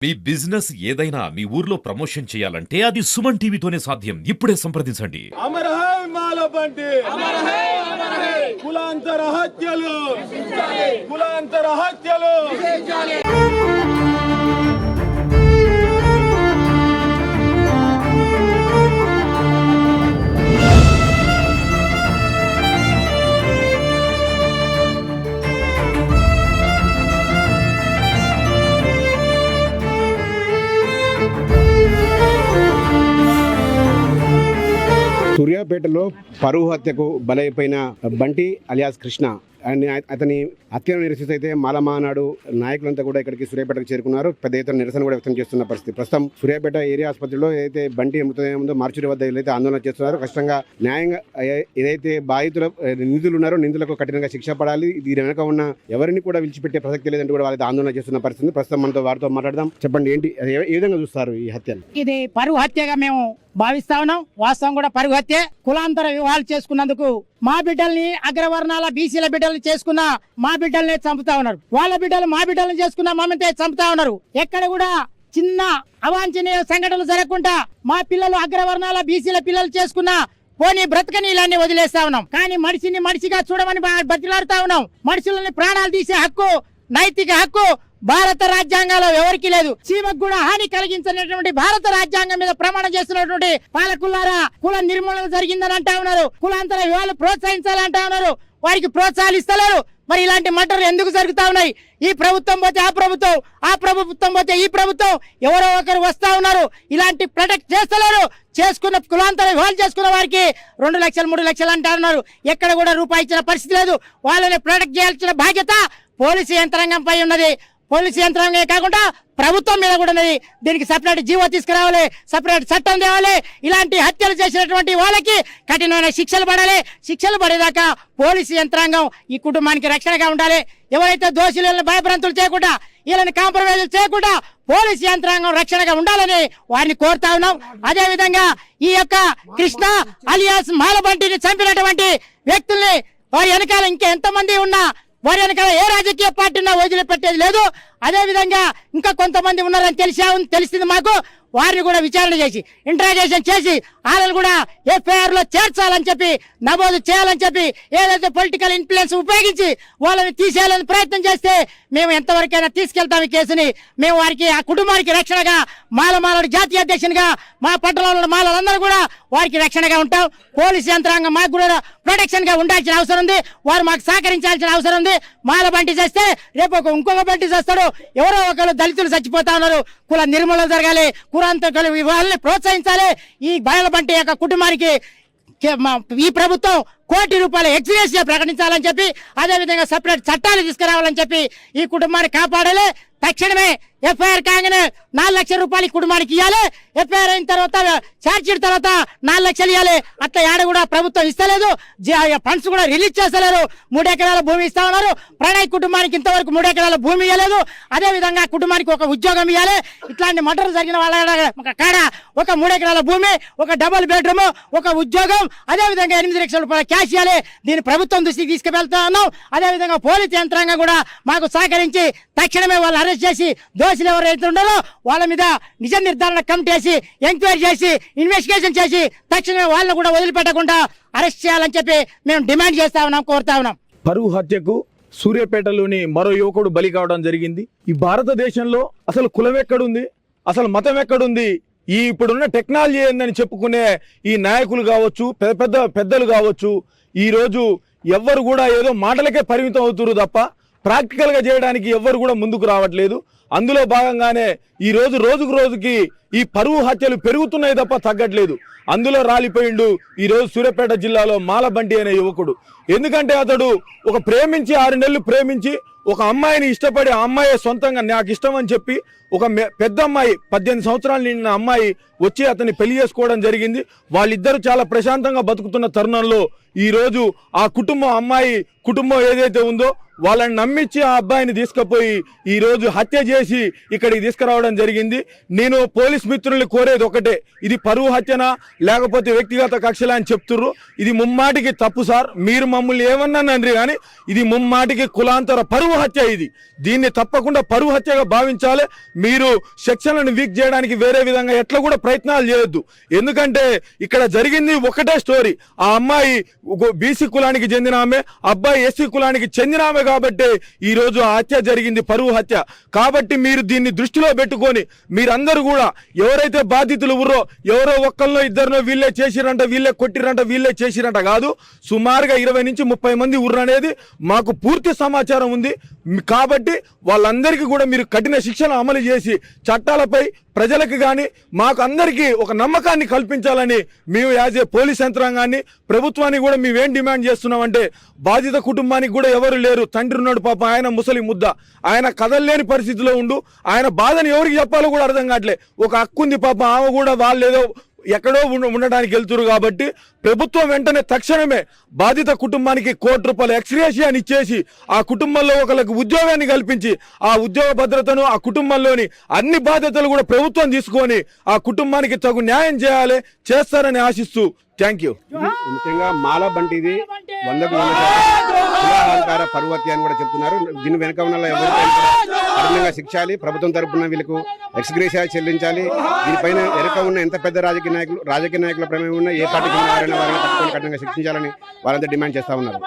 మీ business ఏదైనా మీ ఊర్లో promotion చేయాలంటే అది సుమన్ టీవీతోనే సాధ్యం. ఇప్పుడే సంప్రదించండి. అమర్ హై మాలబండి, అమర్ హై, అమర్ హై. కులాంతర హత్యలు, కులాంతర హత్యలు. సూర్యాపేటలో పరువు హత్యకు బలైపోయిన బంటి అలియాస్ కృష్ణ అతని హత్యను నిరసిస్తూ అయితే మాలమానాడు నాయకులంతా కూడా ఇక్కడికి సూర్యాపేటకు చేరుకున్నారు. పెద్ద ఎత్తున నిరసన కూడా వ్యక్తం చేస్తున్న పరిస్థితి. ప్రస్తుతం సూర్యాపేట ఏరియా ఆసుపత్రిలో ఏదైతే బంటి మృతదేహం ఉందో మార్చురి వద్ద ఏదైతే ఆందోళన చేస్తున్నారు. కష్టంగా న్యాయంగా ఏదైతే బాధితుల నిందితులు ఉన్నారో నిందితులకు కఠినంగా శిక్ష పడాలి. దీని వెనక ఉన్న ఎవరిని కూడా విడిచిపెట్టే ప్రసక్తి లేదంటూ కూడా వాళ్ళైతే ఆందోళన చేస్తున్న పరిస్థితి. ప్రస్తుతం మనతో వారితో మాట్లాడదాం. చెప్పండి, ఏంటి ఏ విధంగా చూస్తారు ఈ హత్యను? ఇది పరువు హత్యగా మేము భావిస్తా ఉన్నాం. వాస్తవం కూడా పరువు హత్య. కులాంతర వివాహాలు చేసుకున్నందుకు మా బిడ్డల్ని అగ్రవర్ణాల బీసీల బిడ్డల్ని చేసుకున్న మా బిడ్డల్ని చంపుతా ఉన్నారు. వాళ్ళ బిడ్డలు మా బిడ్డల్ని చేసుకున్న మమ్మల్ని చంపుతా ఉన్నారు. ఎక్కడ కూడా చిన్న అవాంఛనీయ సంఘటనలు జరగకుండా మా పిల్లలు అగ్రవర్ణాల బీసీల పిల్లలు చేసుకున్న పోనీ బ్రతకని ఇలాన్ని వదిలేస్తా ఉన్నాం. కానీ మనిషిని మనిషిగా చూడమని బతిలాడుతా ఉన్నాం. మనుషులని ప్రాణాలు తీసే హక్కు, నైతిక హక్కు భారత రాజ్యాంగంలో ఎవరికి లేదు. చీమకు కూడా హాని కలిగించినటువంటి భారత రాజ్యాంగం మీద ప్రమాణం చేస్తున్నటువంటి పాలకులారా, కుల నిర్మూలన జరిగిందని అంటా ఉన్నారు. కులాంతర వివాహాలు ప్రోత్సహించాలంటా ఉన్నారు. వారికి ప్రోత్సాహాలు ఇస్తలేరు. మరి ఇలాంటి మటర్లు ఎందుకు జరుగుతా ఉన్నాయి? ఈ ప్రభుత్వం పోతే ఆ ప్రభుత్వం, ఆ ప్రభుత్వం పోతే ఈ ప్రభుత్వం, ఎవరో ఒకరు వస్తా ఉన్నారు. ఇలాంటి ప్రొటెక్ట్ చేస్తలేరు. చేసుకున్న కులాంతర వివాహాలు చేసుకున్న వారికి 2 లక్షలు 3 లక్షలు అంటా ఉన్నారు. ఎక్కడ కూడా రూపాయి ఇచ్చిన పరిస్థితి లేదు. వాళ్ళని ప్రొటెక్ట్ చేయాల్సిన బాధ్యత పోలీసు యంత్రాంగం పై ఉన్నది. పోలీసు యంత్రాంగమే కాకుండా ప్రభుత్వం మీద కూడా ఉన్నది. దీనికి సపరేట్ జీవో తీసుకురావాలి, సపరేట్ చట్టం తేవాలి. ఇలాంటి హత్యలు చేసినటువంటి వాళ్ళకి కఠినమైన శిక్షలు పడాలి. శిక్షలు పడేదాకా పోలీసు యంత్రాంగం ఈ కుటుంబానికి రక్షణగా ఉండాలి. ఎవరైతే దోషులను భయభ్రాంతులు చేయకుండా, వీళ్ళని కాంప్రమైజ్ చేయకుండా పోలీసు యంత్రాంగం రక్షణగా ఉండాలని వారిని కోరుతా ఉన్నాం. అదే విధంగా ఈ యొక్క కృష్ణ అలియాస్ మాలబంటిని చంపినటువంటి వ్యక్తుల్ని వారి వెనకాల ఇంకా ఎంతమంది ఉన్నా వారి వెనకాల ఏ రాజకీయ పార్టీ ఉన్నా వదిలిపెట్టేది లేదు. అదే విధంగా ఇంకా కొంతమంది ఉన్నారని తెలిసింది మాకు. వారిని కూడా విచారణ చేసి ఇంట్రాగేషన్ చేసి వాళ్ళని కూడా ఎఫ్ఐఆర్ లో చేర్చాలని చెప్పి, నమోదు చేయాలని చెప్పి, ఏదైతే పొలిటికల్ ఇన్ఫ్లుయెన్స్ ఉపయోగించి వాళ్ళని తీసేయాలని ప్రయత్నం చేస్తే మేము ఎంతవరకైనా తీసుకెళ్తాం ఈ కేసుని. మేము వారికి, ఆ కుటుంబానికి రక్షణగా, మాలమాలడు జాతీయ అధ్యక్షునిగా మా పట్టణంలో మాలలందరూ కూడా వారికి రక్షణగా ఉంటాం. పోలీసు యంత్రాంగం మాకు కూడా ప్రొటెక్షన్ గా ఉండాల్సిన అవసరం ఉంది. వారు మాకు సహకరించాల్సిన అవసరం ఉంది. మాల బంటి చేస్తే రేపు ఇంకొక బంటి చేస్తాడు. ఎవరో ఒకరు దళితులు చచ్చిపోతా ఉన్నారు. కుల నిర్మూలన జరగాలి. కులాంతర వివాహాలని ప్రోత్సహించాలి. ఈ బయల బంటి యొక్క కుటుంబానికి ఈ ప్రభుత్వం ₹1,00,00,000 ఎక్స్గ్రేషియా ప్రకటించాలని చెప్పి, అదేవిధంగా సపరేట్ చట్టాలు తీసుకురావాలని చెప్పి ఈ కుటుంబాన్ని కాపాడాలి. తక్షణమే ఎఫ్ఐఆర్ కాగానే ₹4 లక్షలు ఈ కుటుంబానికి ఇవ్వాలి. ఎఫ్ఐఆర్ అయిన తర్వాత ఛార్జ్షీట్ తర్వాత $4 లక్షలు ఇవ్వాలి. అట్లా ఏడ కూడా ప్రభుత్వం ఇస్తలేదు. ఫండ్స్ కూడా రిలీజ్ చేస్తలేరు. 3 ఎకరాల భూమి ఇస్తా ఉన్నారు. ప్రణయ్ కుటుంబానికి ఇంతవరకు 3 ఎకరాల భూమి ఇవ్వలేదు. అదే విధంగా కుటుంబానికి ఒక ఉద్యోగం ఇవ్వాలి. ఇట్లాంటి మర్డర్ జరిగిన వాళ్ళ కాడ ఒక 3 ఎకరాల భూమి, ఒక డబుల్ బెడ్రూమ్, ఒక ఉద్యోగం, అదే విధంగా ₹8 లక్షల క్యాష్ ఇవ్వాలి. దీన్ని ప్రభుత్వం దృష్టికి తీసుకువెళ్తా ఉన్నాం. అదే విధంగా పోలీసు యంత్రాంగం కూడా మాకు సహకరించి తక్షణమే వాళ్ళు అరెస్ట్ చేసి దోషులు ఎవరైతే ఉన్నారో వాళ్ళ మీద నిజ నిర్ధారణ కమిటీ వేసి ఎంక్వైరీ చేసి ఇన్వెస్టిగేషన్ చేసి తక్షణమే వాళ్ళని కూడా వదిలిపెట్టకుండా అరెస్ట్ చేయాలని చెప్పి మేము డిమాండ్ చేస్తా ఉన్నాం, కోరుతా ఉన్నాం. పరువు హత్యకు సూర్యాపేటలోని మరో యువకుడు బలి కావడం జరిగింది. ఈ భారతదేశంలో అసలు కులం ఎక్కడుంది, అసలు మతం ఎక్కడుంది? ఈ ఇప్పుడున్న టెక్నాలజీ ఏందని చెప్పుకునే ఈ నాయకులు కావచ్చు, పెద్దలు కావచ్చు, ఈ రోజు ఎవ్వరు కూడా ఏదో మాటలకే పరిమితం అవుతున్నారు తప్ప ప్రాక్టికల్ గా చేయడానికి ఎవ్వరు కూడా ముందుకు రావట్లేదు. అందులో భాగంగానే ఈ రోజుకు రోజుకి ఈ పరువు హత్యలు పెరుగుతున్నాయి తప్ప తగ్గట్లేదు. అందులో రాలిపోయిండు ఈ రోజు సూర్యాపేట జిల్లాలో మాలబంటి అనే యువకుడు. ఎందుకంటే అతడు ఒక 6 నెలలు ప్రేమించి ఒక అమ్మాయిని ఇష్టపడి, ఆ అమ్మాయి సొంతంగా నాకు ఇష్టం అని చెప్పి ఒక పెద్ద అమ్మాయి 18 సంవత్సరాలు నిండిన అమ్మాయి వచ్చి అతన్ని పెళ్లి చేసుకోవడం జరిగింది. వాళ్ళిద్దరూ చాలా ప్రశాంతంగా బతుకుతున్న తరుణంలో ఈ రోజు ఆ కుటుంబం, అమ్మాయి కుటుంబం ఏదైతే ఉందో వాళ్ళని నమ్మించి ఆ అబ్బాయిని తీసుకుపోయి ఈ రోజు హత్య చేసి ఇక్కడికి తీసుకురావడం జరిగింది. నేను పోలీస్ మిత్రుల్ని కోరేది ఒకటే, ఇది పరువు హత్యనా లేకపోతే వ్యక్తిగత కక్షలా అని చెప్తుర్రు. ఇది ముమ్మాటికి తప్పు సార్. మీరు మమ్మల్ని ఏమన్నానండి కానీ ఇది ముమ్మాటికి కులాంతర పరువు హత్య. దీన్ని తప్పకుండా పరువు హత్యగా భావించాలి. మీరు సెక్షన్లను వీక్ చేయడానికి వేరే విధంగా ఎట్లా కూడా ప్రయత్నాలు చేయొద్దు. ఎందుకంటే ఇక్కడ జరిగింది ఒకటే స్టోరీ. ఆ అమ్మాయి బీసీ కులానికి చెందిన ఆమె, అబ్బాయి ఎస్సీ కులానికి చెందిన ఆమె కాబట్టి ఈ రోజు ఆ హత్య జరిగింది, పరువు హత్య. కాబట్టి మీరు దీన్ని దృష్టిలో పెట్టుకొని మీరందరూ కూడా ఎవరైతే బాధితులు ఉర్రో, ఎవరో ఒక్కరినో ఇద్దరినో వీళ్ళే చేసిరంట, వీళ్ళే కొట్టిరంట, వీళ్ళే చేసిరంట కాదు, సుమారుగా 20 నుంచి 30 మంది ఉర్రనేది మాకు పూర్తి సమాచారం ఉంది. కాబట్టి వాళ్ళందరికీ కూడా మీరు కఠిన శిక్షణ అమలు చేసి చట్టాలపై ప్రజలకు కానీ మాకు అందరికీ ఒక నమ్మకాన్ని కల్పించాలని మేము యాజ్ ఏ పోలీస్ యంత్రాంగాన్ని, ప్రభుత్వాన్ని కూడా మేమేం డిమాండ్ చేస్తున్నామంటే, బాధిత కుటుంబానికి కూడా ఎవరు లేరు. తండ్రి ఉన్నాడు పాప, ఆయన ముసలి ముద్ద, ఆయన కదలలేని పరిస్థితిలో ఉండు. ఆయన బాధను ఎవరికి చెప్పాలో కూడా అర్థం కావట్లే. ఒక హక్కు ఉంది పాప, ఆమె కూడా వాళ్ళు ఏదో ఎక్కడో ఉండడానికి వెళ్తురు. కాబట్టి ప్రభుత్వం వెంటనే తక్షణమే బాధిత కుటుంబానికి ₹1 కోటి ఎక్స్గ్రేషియాని ఇచ్చేసి ఆ కుటుంబంలో ఒకరికి ఉద్యోగాన్ని కల్పించి ఆ ఉద్యోగ భద్రతను, ఆ కుటుంబంలోని అన్ని బాధ్యతలు కూడా ప్రభుత్వం తీసుకొని ఆ కుటుంబానికి తగు న్యాయం చేస్తారని ఆశిస్తూ థ్యాంక్ యూ. ముఖ్యంగా మాల బంటి ఇది 100% కులాహంకార పరువు హత్య అని కూడా చెప్తున్నారు. దీని వెనక ఉన్న ఎవరిపైన కూడా కఠినంగా శిక్షాలి. ప్రభుత్వం తరపున వీళ్ళకు ఎక్స్గ్రేషియా చెల్లించాలి. దీనిపైన వెనక ఉన్న ఎంత పెద్ద రాజకీయ నాయకుల ప్రమేయం ఉన్న ఏ పార్టీకి ఉన్న వారిని పట్టుకొని కఠినంగా శిక్షించాలని వాళ్ళంతా డిమాండ్ చేస్తా ఉన్నారు.